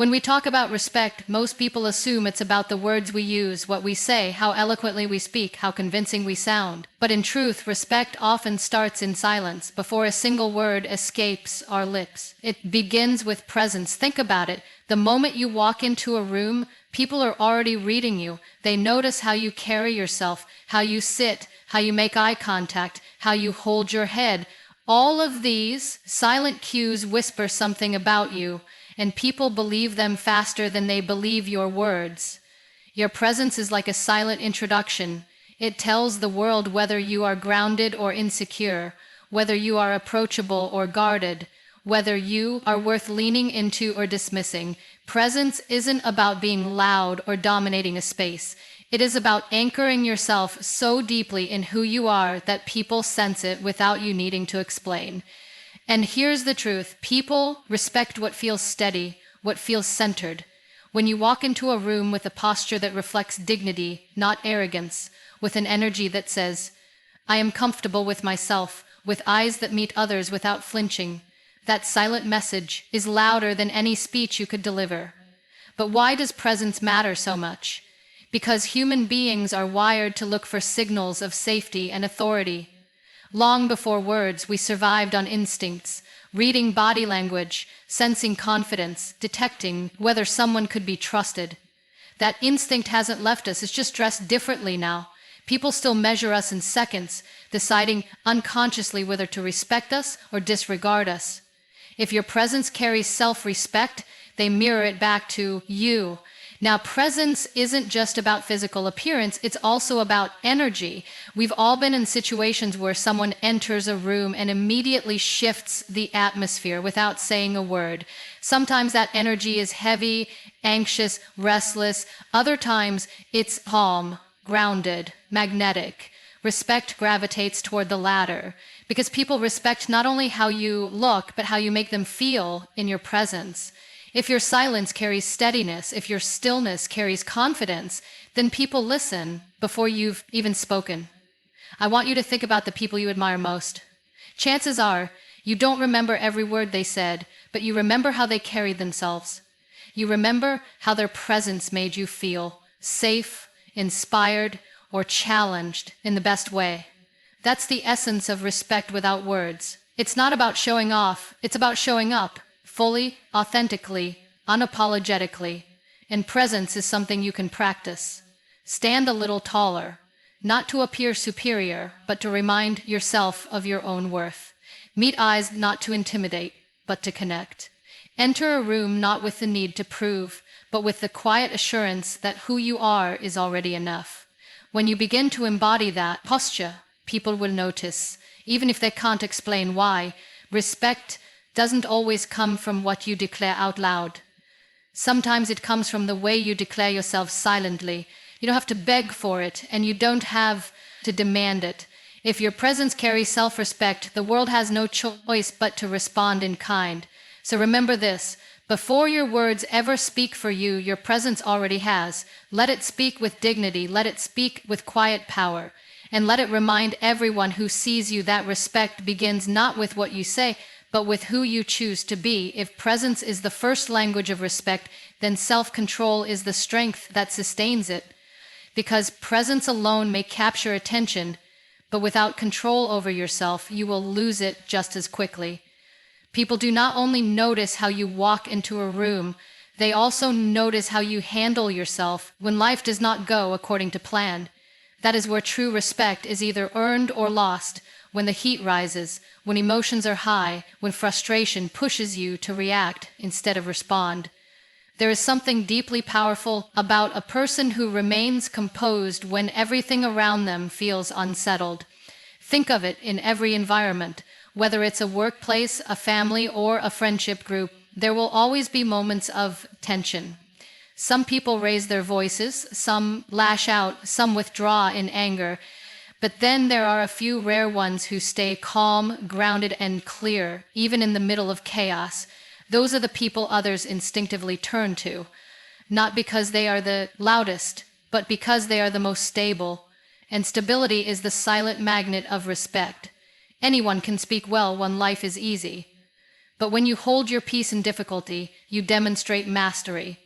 When we talk about respect, most people assume it's about the words we use, what we say, how eloquently we speak, how convincing we sound. But in truth, respect often starts in silence, before a single word escapes our lips. It begins with presence. Think about it. The moment you walk into a room, people are already reading you. They notice how you carry yourself, how you sit, how you make eye contact, how you hold your head. All of these silent cues whisper something about you, and people believe them faster than they believe your words. Your presence is like a silent introduction. It tells the world whether you are grounded or insecure, whether you are approachable or guarded, whether you are worth leaning into or dismissing. Presence isn't about being loud or dominating a space. It is about anchoring yourself so deeply in who you are that people sense it without you needing to explain. And here's the truth. People respect what feels steady, what feels centered. When you walk into a room with a posture that reflects dignity, not arrogance, with an energy that says, I am comfortable with myself, with eyes that meet others without flinching, that silent message is louder than any speech you could deliver. But why does presence matter so much? Because human beings are wired to look for signals of safety and authority. Long before words, we survived on instincts, reading body language, sensing confidence, detecting whether someone could be trusted. That instinct hasn't left us, it's just dressed differently now. People still measure us in seconds, deciding unconsciously whether to respect us or disregard us. If your presence carries self-respect, they mirror it back to you. Now, presence isn't just about physical appearance, it's also about energy. We've all been in situations where someone enters a room and immediately shifts the atmosphere without saying a word. Sometimes that energy is heavy, anxious, restless. Other times it's calm, grounded, magnetic. Respect gravitates toward the latter, because people respect not only how you look, but how you make them feel in your presence. If your silence carries steadiness, if your stillness carries confidence, then people listen before you've even spoken. I want you to think about the people you admire most. Chances are, you don't remember every word they said, but you remember how they carried themselves. You remember how their presence made you feel safe, inspired, or challenged in the best way. That's the essence of respect without words. It's not about showing off, it's about showing up. Fully, authentically, unapologetically, and presence is something you can practice. Stand a little taller, not to appear superior, but to remind yourself of your own worth. Meet eyes not to intimidate, but to connect. Enter a room not with the need to prove, but with the quiet assurance that who you are is already enough. When you begin to embody that posture, people will notice, even if they can't explain why. Respect doesn't always come from what you declare out loud. Sometimes it comes from the way you declare yourself silently. You don't have to beg for it, and you don't have to demand it. If your presence carries self-respect, the world has no choice but to respond in kind. So remember this, before your words ever speak for you, your presence already has. Let it speak with dignity, let it speak with quiet power, and let it remind everyone who sees you that respect begins not with what you say, but with who you choose to be. If presence is the first language of respect, then self-control is the strength that sustains it. Because presence alone may capture attention, but without control over yourself, you will lose it just as quickly. People do not only notice how you walk into a room, they also notice how you handle yourself when life does not go according to plan. That is where true respect is either earned or lost. When the heat rises, when emotions are high, when frustration pushes you to react instead of respond. There is something deeply powerful about a person who remains composed when everything around them feels unsettled. Think of it in every environment, whether it's a workplace, a family, or a friendship group. There will always be moments of tension. Some people raise their voices, some lash out, some withdraw in anger. But then there are a few rare ones who stay calm, grounded, and clear, even in the middle of chaos. Those are the people others instinctively turn to, not because they are the loudest, but because they are the most stable. And stability is the silent magnet of respect. Anyone can speak well when life is easy. But when you hold your peace in difficulty, you demonstrate mastery.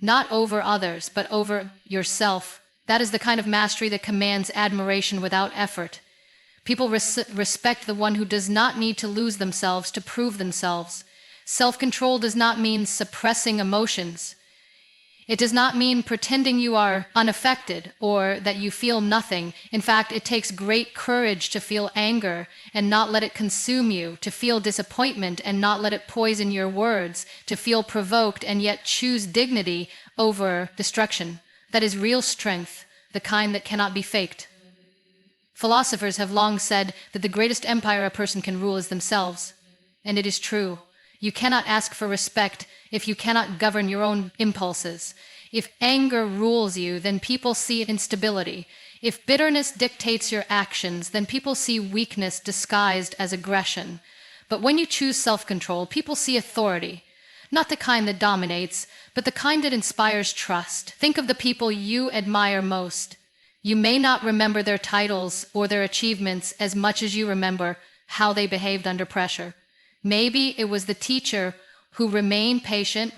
Not over others, but over yourself. That is the kind of mastery that commands admiration without effort. People respect the one who does not need to lose themselves to prove themselves. Self-control does not mean suppressing emotions. It does not mean pretending you are unaffected or that you feel nothing. In fact, it takes great courage to feel anger and not let it consume you, to feel disappointment and not let it poison your words, to feel provoked and yet choose dignity over destruction. That is real strength, the kind that cannot be faked. Philosophers have long said that the greatest empire a person can rule is themselves. And it is true. You cannot ask for respect if you cannot govern your own impulses. If anger rules you, then people see instability. If bitterness dictates your actions, then people see weakness disguised as aggression. But when you choose self-control, people see authority. Not the kind that dominates, but the kind that inspires trust. Think of the people you admire most. You may not remember their titles or their achievements as much as you remember how they behaved under pressure. Maybe it was the teacher who remained patient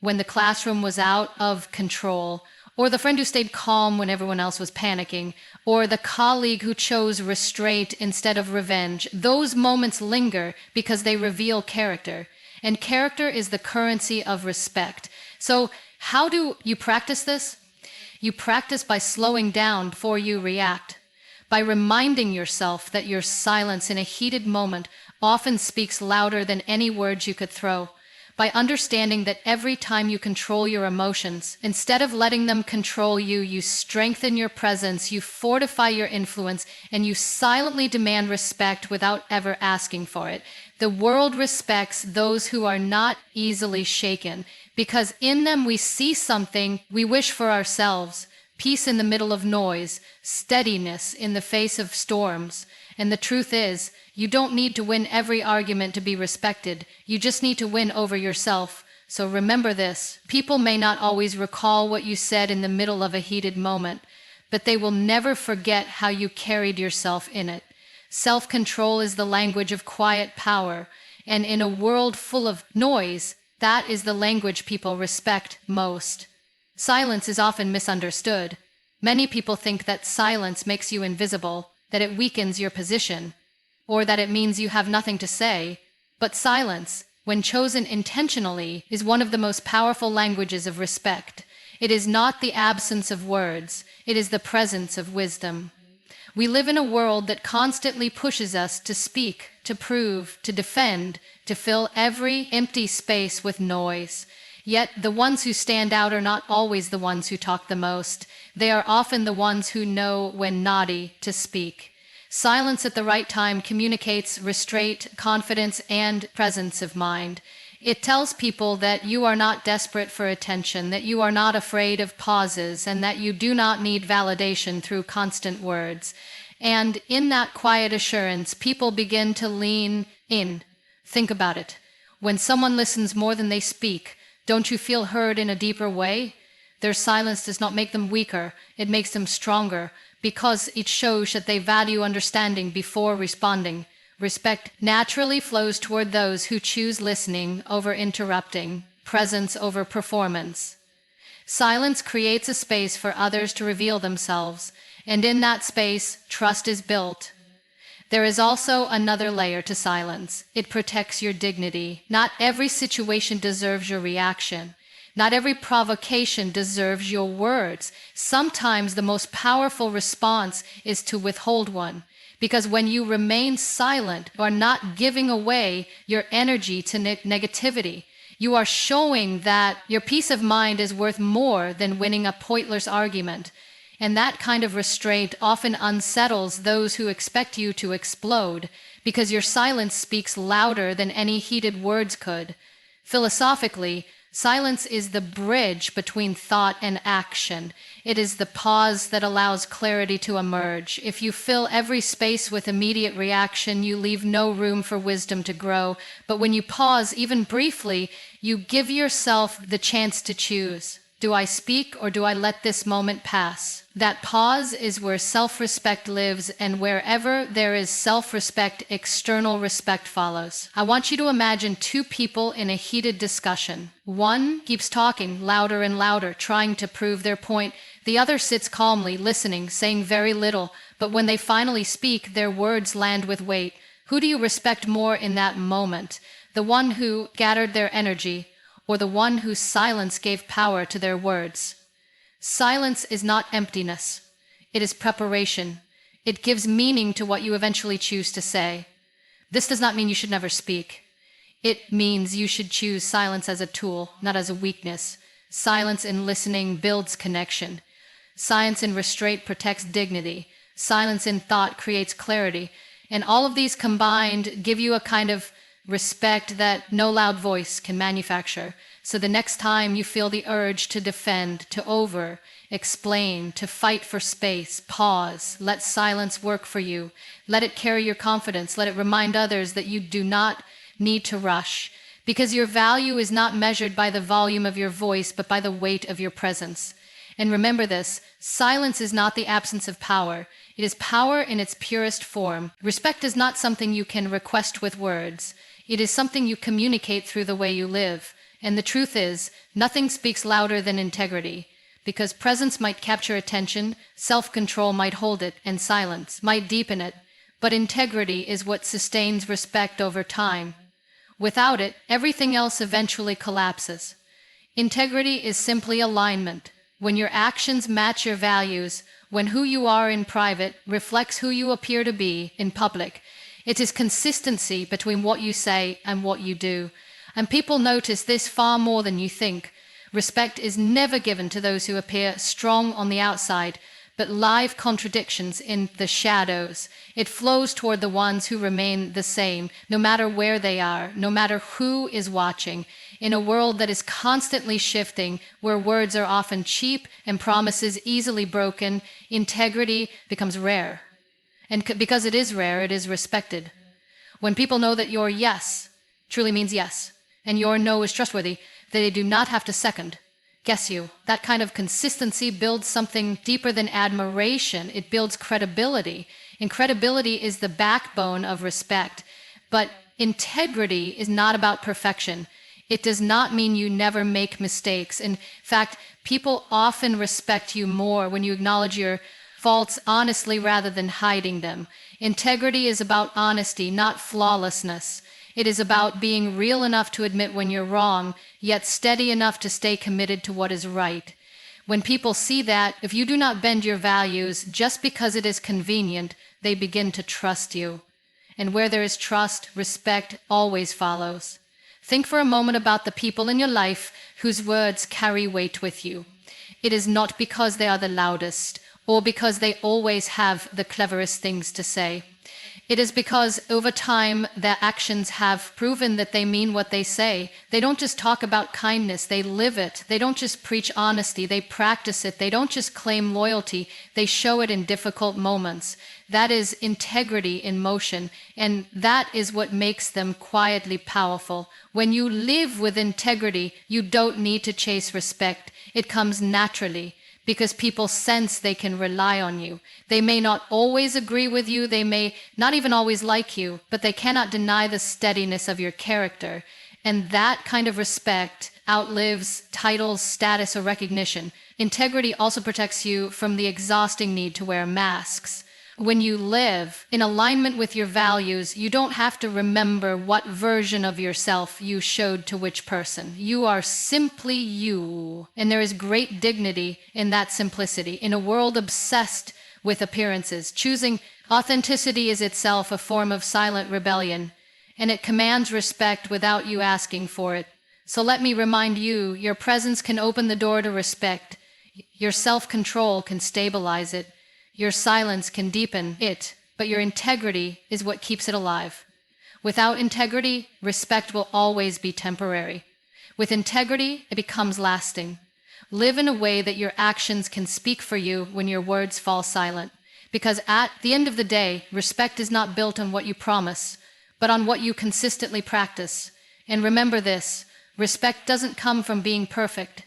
when the classroom was out of control, or the friend who stayed calm when everyone else was panicking, or the colleague who chose restraint instead of revenge. Those moments linger because they reveal character, and character is the currency of respect. So how do you practice this? You practice by slowing down before you react, by reminding yourself that your silence in a heated moment often speaks louder than any words you could throw, by understanding that every time you control your emotions, instead of letting them control you, you strengthen your presence, you fortify your influence, and you silently demand respect without ever asking for it. The world respects those who are not easily shaken, because in them we see something we wish for ourselves: peace in the middle of noise, steadiness in the face of storms. And the truth is, you don't need to win every argument to be respected. You just need to win over yourself. So remember this: people may not always recall what you said in the middle of a heated moment, but they will never forget how you carried yourself in it. Self-control is the language of quiet power, and in a world full of noise, that is the language people respect most. Silence is often misunderstood. Many people think that silence makes you invisible, that it weakens your position, or that it means you have nothing to say. But silence, when chosen intentionally, is one of the most powerful languages of respect. It is not the absence of words, it is the presence of wisdom. We live in a world that constantly pushes us to speak, to prove, to defend, to fill every empty space with noise. Yet the ones who stand out are not always the ones who talk the most. They are often the ones who know when naughty to speak. Silence at the right time communicates restraint, confidence, and presence of mind. It tells people that you are not desperate for attention, that you are not afraid of pauses, and that you do not need validation through constant words. And in that quiet assurance, people begin to lean in. Think about it. When someone listens more than they speak, don't you feel heard in a deeper way? Their silence does not make them weaker, it makes them stronger, because it shows that they value understanding before responding. Respect naturally flows toward those who choose listening over interrupting, presence over performance. Silence creates a space for others to reveal themselves, and in that space, trust is built. There is also another layer to silence. It protects your dignity. Not every situation deserves your reaction. Not every provocation deserves your words. Sometimes the most powerful response is to withhold one. Because when you remain silent, you are not giving away your energy to negativity. You are showing that your peace of mind is worth more than winning a pointless argument. And that kind of restraint often unsettles those who expect you to explode, because your silence speaks louder than any heated words could. Philosophically, silence is the bridge between thought and action. It is the pause that allows clarity to emerge. If you fill every space with immediate reaction, you leave no room for wisdom to grow. But when you pause, even briefly, you give yourself the chance to choose. Do I speak or do I let this moment pass? That pause is where self-respect lives, and wherever there is self-respect, external respect follows. I want you to imagine two people in a heated discussion. One keeps talking louder and louder, trying to prove their point. The other sits calmly, listening, saying very little, but when they finally speak, their words land with weight. Who do you respect more in that moment? The one who gathered their energy, or the one whose silence gave power to their words? Silence is not emptiness. It is preparation. It gives meaning to what you eventually choose to say. This does not mean you should never speak. It means you should choose silence as a tool, not as a weakness. Silence in listening builds connection. Silence in restraint protects dignity. Silence in thought creates clarity. And all of these combined give you a kind of respect that no loud voice can manufacture. So the next time you feel the urge to defend, to explain, to fight for space, pause. Let silence work for you. Let it carry your confidence. Let it remind others that you do not need to rush, because your value is not measured by the volume of your voice, but by the weight of your presence. And remember this, silence is not the absence of power. It is power in its purest form. Respect is not something you can request with words. It is something you communicate through the way you live. And the truth is, nothing speaks louder than integrity, because presence might capture attention, self-control might hold it, and silence might deepen it. But integrity is what sustains respect over time. Without it, everything else eventually collapses. Integrity is simply alignment. When your actions match your values, when who you are in private reflects who you appear to be in public, it is consistency between what you say and what you do. And people notice this far more than you think. Respect is never given to those who appear strong on the outside, but live contradictions in the shadows. It flows toward the ones who remain the same, no matter where they are, no matter who is watching. In a world that is constantly shifting, where words are often cheap and promises easily broken, integrity becomes rare. And because it is rare, it is respected. When people know that your yes truly means yes, and your no is trustworthy, they do not have to second guess you. That kind of consistency builds something deeper than admiration. It builds credibility. And credibility is the backbone of respect. But integrity is not about perfection. It does not mean you never make mistakes. In fact, people often respect you more when you acknowledge your faults honestly rather than hiding them. Integrity is about honesty, not flawlessness. It is about being real enough to admit when you're wrong, yet steady enough to stay committed to what is right. When people see that, if you do not bend your values just because it is convenient, they begin to trust you. And where there is trust, respect always follows. Think for a moment about the people in your life whose words carry weight with you. It is not because they are the loudest, or because they always have the cleverest things to say. It is because over time their actions have proven that they mean what they say. They don't just talk about kindness, they live it. They don't just preach honesty, they practice it. They don't just claim loyalty, they show it in difficult moments. That is integrity in motion, and that is what makes them quietly powerful. When you live with integrity, you don't need to chase respect. It comes naturally, because people sense they can rely on you. They may not always agree with you, they may not even always like you, but they cannot deny the steadiness of your character. And that kind of respect outlives titles, status, or recognition. Integrity also protects you from the exhausting need to wear masks. When you live in alignment with your values, you don't have to remember what version of yourself you showed to which person. You are simply you. And there is great dignity in that simplicity. In a world obsessed with appearances, choosing authenticity is itself a form of silent rebellion, and it commands respect without you asking for it. So let me remind you, your presence can open the door to respect. Your self-control can stabilize it. Your silence can deepen it, but your integrity is what keeps it alive. Without integrity, respect will always be temporary. With integrity, it becomes lasting. Live in a way that your actions can speak for you when your words fall silent. Because at the end of the day, respect is not built on what you promise, but on what you consistently practice. And remember this, respect doesn't come from being perfect.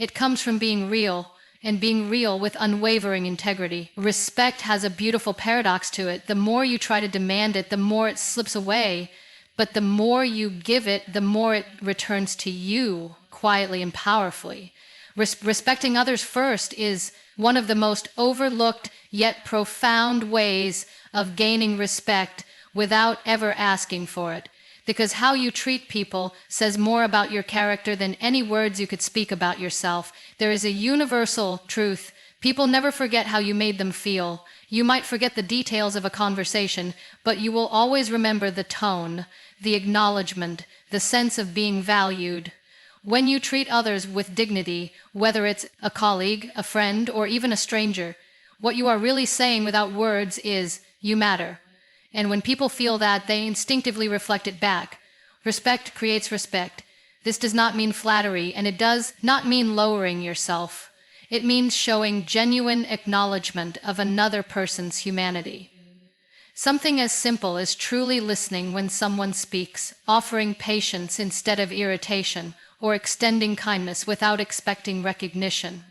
It comes from being real, and being real with unwavering integrity. Respect has a beautiful paradox to it. The more you try to demand it, the more it slips away. But the more you give it, the more it returns to you, quietly and powerfully. Respecting others first is one of the most overlooked yet profound ways of gaining respect without ever asking for it. Because how you treat people says more about your character than any words you could speak about yourself. There is a universal truth. People never forget how you made them feel. You might forget the details of a conversation, but you will always remember the tone, the acknowledgement, the sense of being valued. When you treat others with dignity, whether it's a colleague, a friend, or even a stranger, what you are really saying without words is, "You matter." And when people feel that, they instinctively reflect it back. Respect creates respect. This does not mean flattery, and it does not mean lowering yourself. It means showing genuine acknowledgement of another person's humanity. Something as simple as truly listening when someone speaks, offering patience instead of irritation, or extending kindness without expecting recognition.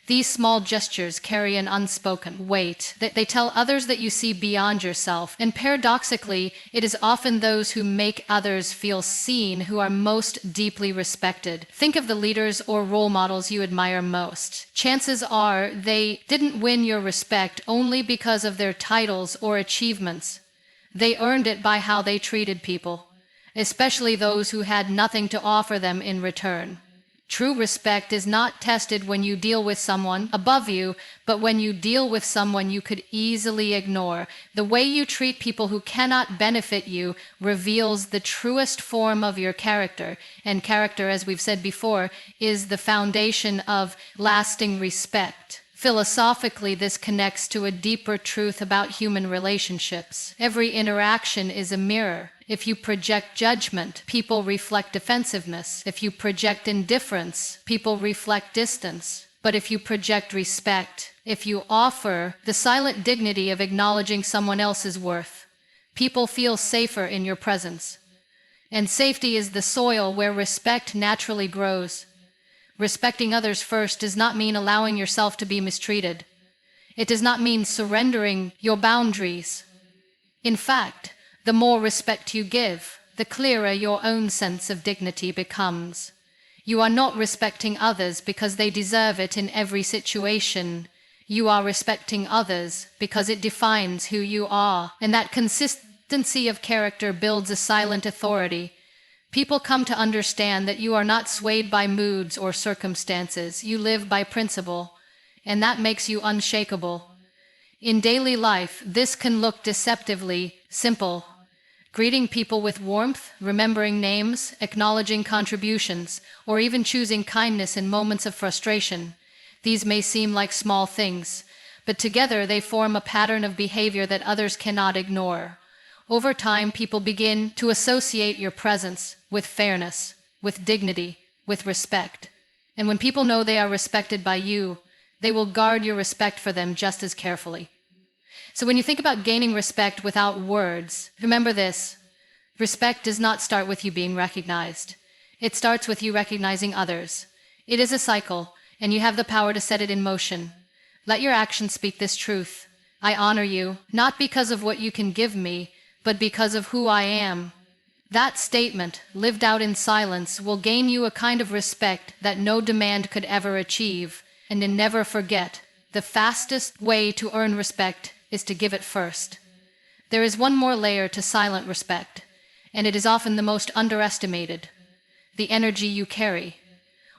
These small gestures carry an unspoken weight. They tell others that you see beyond yourself, and paradoxically, it is often those who make others feel seen who are most deeply respected. Think of the leaders or role models you admire most. Chances are they didn't win your respect only because of their titles or achievements. They earned it by how they treated people, especially those who had nothing to offer them in return. True respect is not tested when you deal with someone above you, but when you deal with someone you could easily ignore. The way you treat people who cannot benefit you reveals the truest form of your character, and character, as we've said before, is the foundation of lasting respect. Philosophically, this connects to a deeper truth about human relationships. Every interaction is a mirror. If you project judgment, people reflect defensiveness. If you project indifference, people reflect distance. But if you project respect, if you offer the silent dignity of acknowledging someone else's worth, people feel safer in your presence. And safety is the soil where respect naturally grows. Respecting others first does not mean allowing yourself to be mistreated. It does not mean surrendering your boundaries. In fact, the more respect you give, the clearer your own sense of dignity becomes. You are not respecting others because they deserve it in every situation. You are respecting others because it defines who you are, and that consistency of character builds a silent authority. People come to understand that you are not swayed by moods or circumstances. You live by principle, and that makes you unshakable. In daily life, this can look deceptively simple. Greeting people with warmth, remembering names, acknowledging contributions, or even choosing kindness in moments of frustration. These may seem like small things, but together they form a pattern of behavior that others cannot ignore. Over time, people begin to associate your presence with fairness, with dignity, with respect. And when people know they are respected by you, they will guard your respect for them just as carefully. So when you think about gaining respect without words, remember this: respect does not start with you being recognized. It starts with you recognizing others. It is a cycle, and you have the power to set it in motion. Let your actions speak this truth: I honor you, not because of what you can give me, but because of who I am. That statement, lived out in silence, will gain you a kind of respect that no demand could ever achieve. And then never forget, the fastest way to earn respect is to give it first. There is one more layer to silent respect, and it is often the most underestimated: the energy you carry.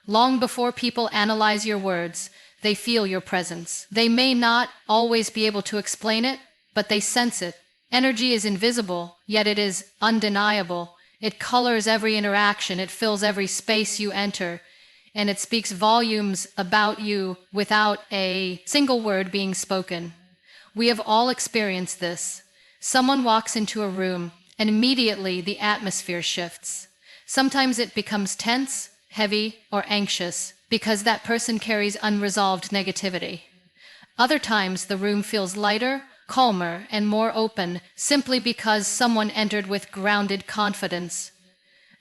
Long before people analyze your words, they feel your presence. They may not always be able to explain it, but they sense it. Energy is invisible, yet it is undeniable. It colors every interaction, it fills every space you enter, and it speaks volumes about you without a single word being spoken. We have all experienced this. Someone walks into a room, and immediately the atmosphere shifts. Sometimes it becomes tense, heavy, or anxious, because that person carries unresolved negativity. Other times the room feels lighter, calmer, and more open, simply because someone entered with grounded confidence.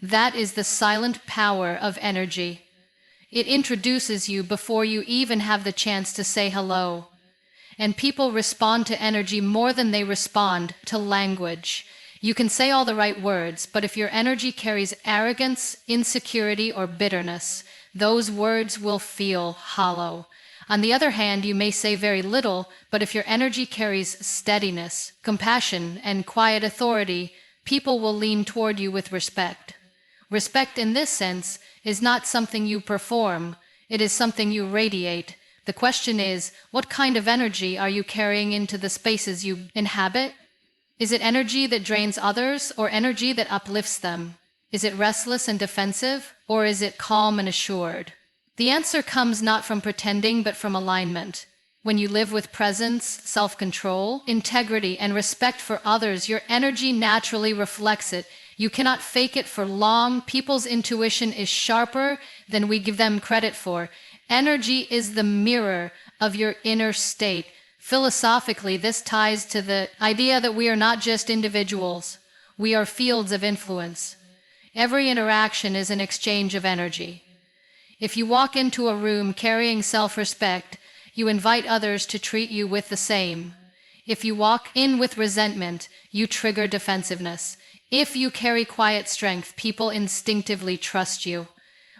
That is the silent power of energy. It introduces you before you even have the chance to say hello. And people respond to energy more than they respond to language. You can say all the right words, but if your energy carries arrogance, insecurity, or bitterness, those words will feel hollow. On the other hand, you may say very little, but if your energy carries steadiness, compassion, and quiet authority, people will lean toward you with respect. Respect in this sense is not something you perform, it is something you radiate. The question is, what kind of energy are you carrying into the spaces you inhabit? Is it energy that drains others, or energy that uplifts them? Is it restless and defensive, or is it calm and assured? The answer comes not from pretending, but from alignment. When you live with presence, self-control, integrity, and respect for others, your energy naturally reflects it. You cannot fake it for long. People's intuition is sharper than we give them credit for. Energy is the mirror of your inner state. Philosophically, this ties to the idea that we are not just individuals. We are fields of influence. Every interaction is an exchange of energy. If you walk into a room carrying self-respect, you invite others to treat you with the same. If you walk in with resentment, you trigger defensiveness. If you carry quiet strength, people instinctively trust you.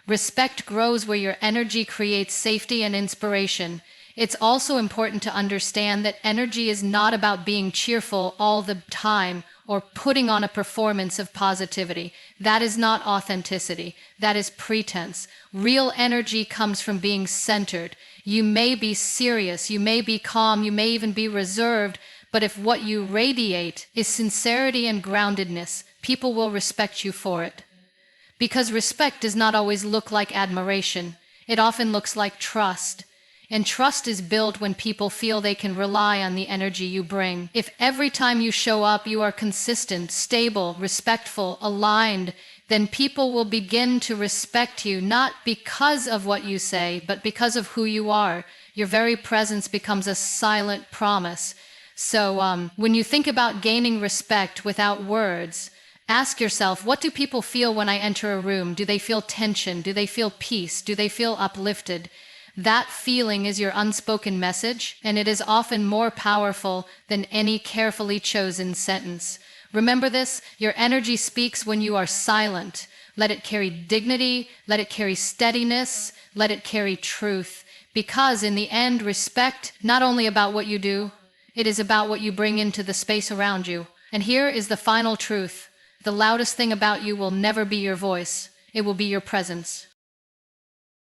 Respect grows where your energy creates safety and inspiration. It's also important to understand that energy is not about being cheerful all the time or putting on a performance of positivity. That is not authenticity. That is pretense. Real energy comes from being centered. You may be serious, you may be calm, you may even be reserved, but if what you radiate is sincerity and groundedness, people will respect you for it. Because respect does not always look like admiration. It often looks like trust. And trust is built when people feel they can rely on the energy you bring. If every time you show up you are consistent, stable, respectful, aligned, then people will begin to respect you not because of what you say, but because of who you are. Your very presence becomes a silent promise. So when you think about gaining respect without words, ask yourself, what do people feel when I enter a room? Do they feel tension? Do they feel peace? Do they feel uplifted? That feeling is your unspoken message, and it is often more powerful than any carefully chosen sentence. Remember this, your energy speaks when you are silent. Let it carry dignity, let it carry steadiness, let it carry truth. Because in the end, respect, not only about what you do, it is about what you bring into the space around you. And here is the final truth. The loudest thing about you will never be your voice. It will be your presence.